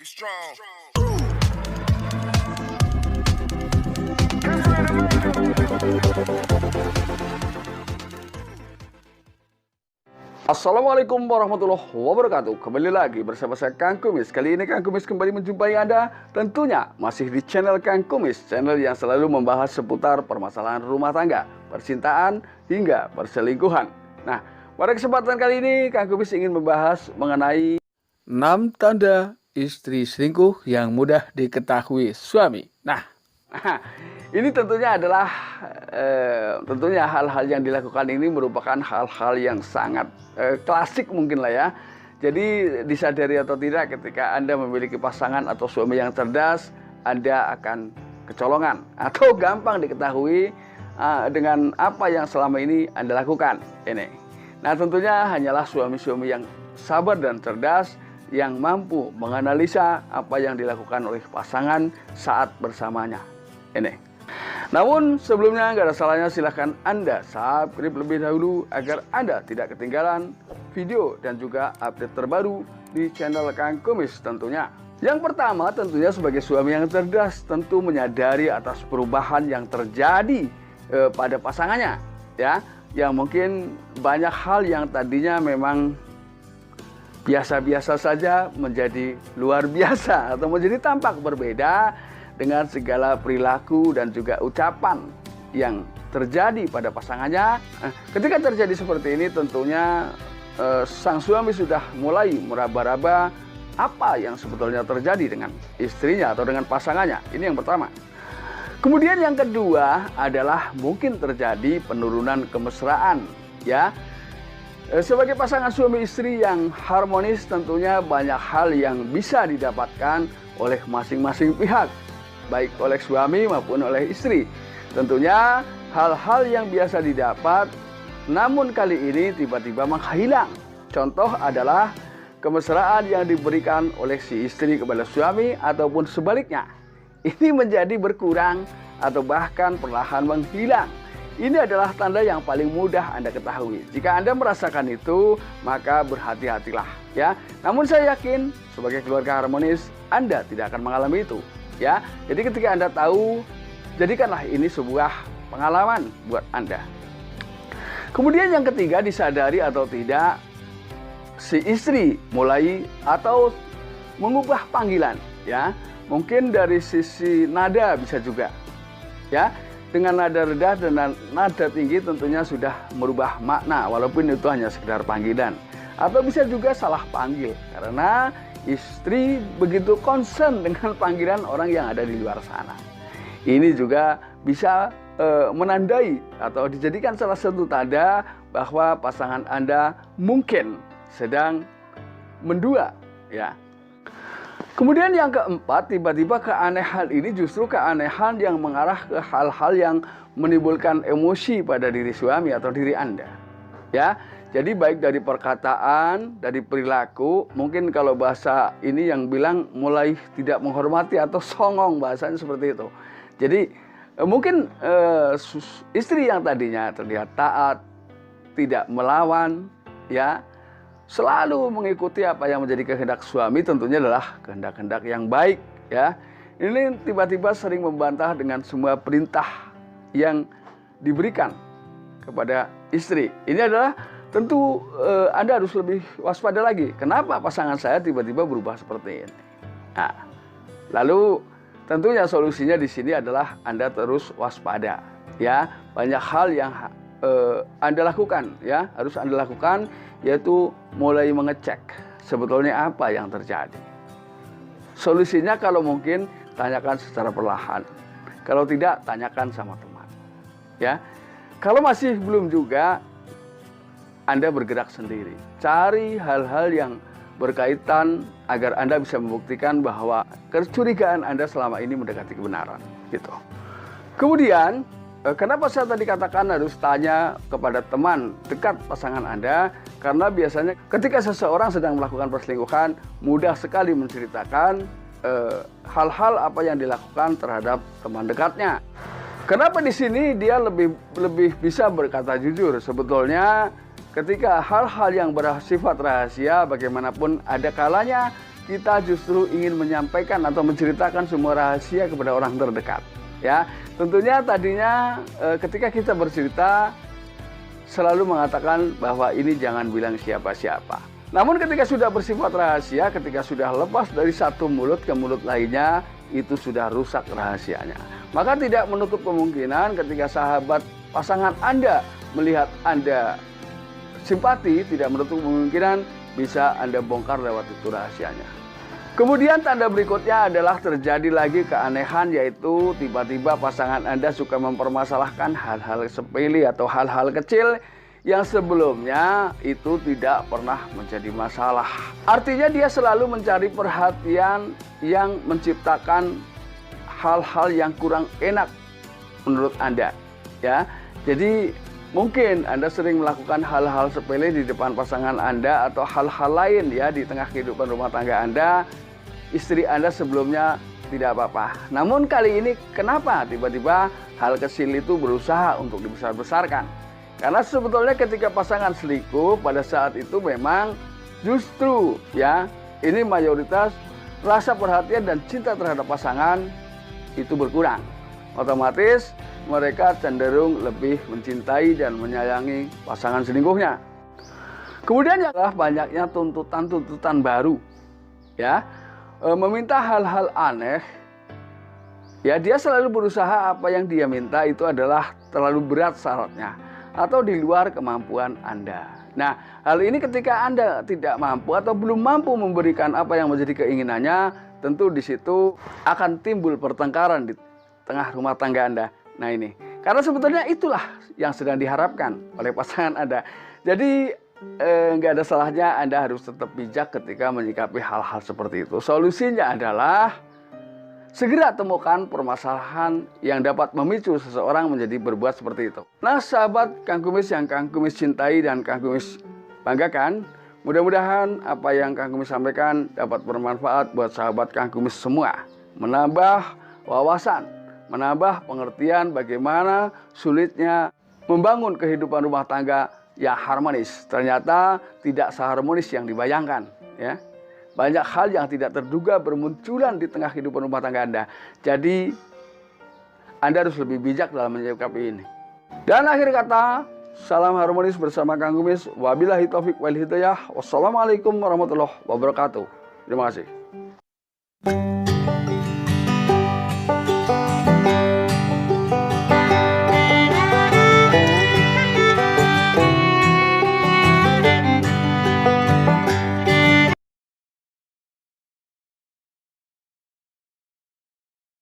Be strong. Assalamualaikum warahmatullahi wabarakatuh. Kembali lagi bersama saya Kang Kumis. Kali ini Kang Kumis kembali menjumpai Anda tentunya masih di channel Kang Kumis, channel yang selalu membahas seputar permasalahan rumah tangga, percintaan hingga perselingkuhan. Nah, pada kesempatan kali ini Kang Kumis ingin membahas mengenai 6 tanda istri selingkuh yang mudah diketahui suami. Nah, ini tentunya adalah tentunya hal-hal yang dilakukan ini merupakan hal-hal yang sangat klasik mungkin lah ya. Jadi disadari atau tidak, ketika Anda memiliki pasangan atau suami yang cerdas, Anda akan kecolongan atau gampang diketahui dengan apa yang selama ini Anda lakukan. Ini. Nah, tentunya hanyalah suami-suami yang sabar dan cerdas yang mampu menganalisa apa yang dilakukan oleh pasangan saat bersamanya. Ini. Namun sebelumnya nggak ada salahnya silahkan Anda subscribe lebih dahulu agar Anda tidak ketinggalan video dan juga update terbaru di channel Kang Kumis tentunya. Yang pertama tentunya sebagai suami yang cerdas tentu menyadari atas perubahan yang terjadi pada pasangannya ya. Yang mungkin banyak hal yang tadinya memang biasa-biasa saja menjadi luar biasa atau menjadi tampak berbeda dengan segala perilaku dan juga ucapan yang terjadi pada pasangannya. Ketika terjadi seperti ini tentunya sang suami sudah mulai meraba-raba apa yang sebetulnya terjadi dengan istrinya atau dengan pasangannya. Ini yang pertama. Kemudian yang kedua adalah mungkin terjadi penurunan kemesraan ya. Sebagai pasangan suami istri yang harmonis tentunya banyak hal yang bisa didapatkan oleh masing-masing pihak, baik oleh suami maupun oleh istri. Tentunya hal-hal yang biasa didapat namun kali ini tiba-tiba menghilang. Contoh adalah kemesraan yang diberikan oleh si istri kepada suami ataupun sebaliknya. Ini menjadi berkurang atau bahkan perlahan menghilang. Ini adalah tanda yang paling mudah Anda ketahui. Jika Anda merasakan itu, maka berhati-hatilah ya. Namun saya yakin sebagai keluarga harmonis, Anda tidak akan mengalami itu ya. Jadi ketika Anda tahu, jadikanlah ini sebuah pengalaman buat Anda. Kemudian yang ketiga, disadari atau tidak si istri mulai atau mengubah panggilan ya. Mungkin dari sisi nada bisa juga ya. Dengan nada rendah dan nada tinggi tentunya sudah merubah makna walaupun itu hanya sekedar panggilan. Atau bisa juga salah panggil karena istri begitu concern dengan panggilan orang yang ada di luar sana. Ini juga bisa menandai atau dijadikan salah satu tanda bahwa pasangan Anda mungkin sedang mendua ya. Kemudian yang keempat, tiba-tiba keanehan ini justru keanehan yang mengarah ke hal-hal yang menimbulkan emosi pada diri suami atau diri Anda. Ya, jadi baik dari perkataan, dari perilaku, mungkin kalau bahasa ini yang bilang mulai tidak menghormati atau songong, bahasanya seperti itu. Jadi mungkin istri yang tadinya terlihat taat, tidak melawan, ya, selalu mengikuti apa yang menjadi kehendak suami, tentunya adalah kehendak-kehendak yang baik ya. Ini tiba-tiba sering membantah dengan semua perintah yang diberikan kepada istri. Ini adalah tentu Anda harus lebih waspada lagi. Kenapa pasangan saya tiba-tiba berubah seperti ini? Nah, lalu tentunya solusinya di sini adalah Anda terus waspada ya. Banyak hal yang Anda lakukan ya, harus Anda lakukan, yaitu mulai mengecek sebetulnya apa yang terjadi. Solusinya kalau mungkin tanyakan secara perlahan. Kalau tidak, tanyakan sama teman. Ya. Kalau masih belum juga, Anda bergerak sendiri. Cari hal-hal yang berkaitan agar Anda bisa membuktikan bahwa kecurigaan Anda selama ini mendekati kebenaran, gitu. Kemudian kenapa saya tadi katakan harus tanya kepada teman dekat pasangan Anda? Karena biasanya ketika seseorang sedang melakukan perselingkuhan, mudah sekali menceritakan hal-hal apa yang dilakukan terhadap teman dekatnya. Kenapa di sini dia lebih bisa berkata jujur? Sebetulnya ketika hal-hal yang bersifat rahasia, bagaimanapun ada kalanya kita justru ingin menyampaikan atau menceritakan semua rahasia kepada orang terdekat. Ya, tentunya tadinya ketika kita bercerita selalu mengatakan bahwa ini jangan bilang siapa-siapa. Namun ketika sudah bersifat rahasia, ketika sudah lepas dari satu mulut ke mulut lainnya, itu sudah rusak rahasianya. Maka tidak menutup kemungkinan ketika sahabat pasangan Anda melihat Anda simpati, tidak menutup kemungkinan bisa Anda bongkar lewat itu rahasianya. Kemudian tanda berikutnya adalah terjadi lagi keanehan, yaitu tiba-tiba pasangan Anda suka mempermasalahkan hal-hal sepele atau hal-hal kecil yang sebelumnya itu tidak pernah menjadi masalah. Artinya dia selalu mencari perhatian yang menciptakan hal-hal yang kurang enak menurut Anda. Ya, jadi mungkin Anda sering melakukan hal-hal sepele di depan pasangan Anda atau hal-hal lain ya di tengah kehidupan rumah tangga Anda. Istri Anda sebelumnya tidak apa-apa. Namun kali ini kenapa tiba-tiba hal kecil itu berusaha untuk dibesar-besarkan? Karena sebetulnya ketika pasangan selingkuh pada saat itu memang justru ya ini mayoritas rasa perhatian dan cinta terhadap pasangan itu berkurang. Otomatis mereka cenderung lebih mencintai dan menyayangi pasangan selingkuhnya. Kemudian adalah banyaknya tuntutan-tuntutan baru. Ya, meminta hal-hal aneh. Ya, dia selalu berusaha apa yang dia minta itu adalah terlalu berat syaratnya atau di luar kemampuan Anda. Nah, hal ini ketika Anda tidak mampu atau belum mampu memberikan apa yang menjadi keinginannya, tentu di situ akan timbul pertengkaran di tengah rumah tangga Anda. Nah ini, karena sebetulnya itulah yang sedang diharapkan oleh pasangan Anda. Jadi nggak ada salahnya Anda harus tetap bijak ketika menyikapi hal-hal seperti itu. Solusinya adalah segera temukan permasalahan yang dapat memicu seseorang menjadi berbuat seperti itu. Nah sahabat Kang Kumis yang Kang Kumis cintai dan Kang Kumis banggakan, mudah-mudahan apa yang Kang Kumis sampaikan dapat bermanfaat buat sahabat Kang Kumis semua. Menambah wawasan, menambah pengertian bagaimana sulitnya membangun kehidupan rumah tangga yang harmonis. Ternyata tidak seharmonis yang dibayangkan, ya. Banyak hal yang tidak terduga bermunculan di tengah kehidupan rumah tangga Anda. Jadi Anda harus lebih bijak dalam menyikapi ini. Dan akhir kata, salam harmonis bersama Kang Kumis. Wabillahi taufik wal hidayah. Wassalamualaikum warahmatullahi wabarakatuh. Terima kasih.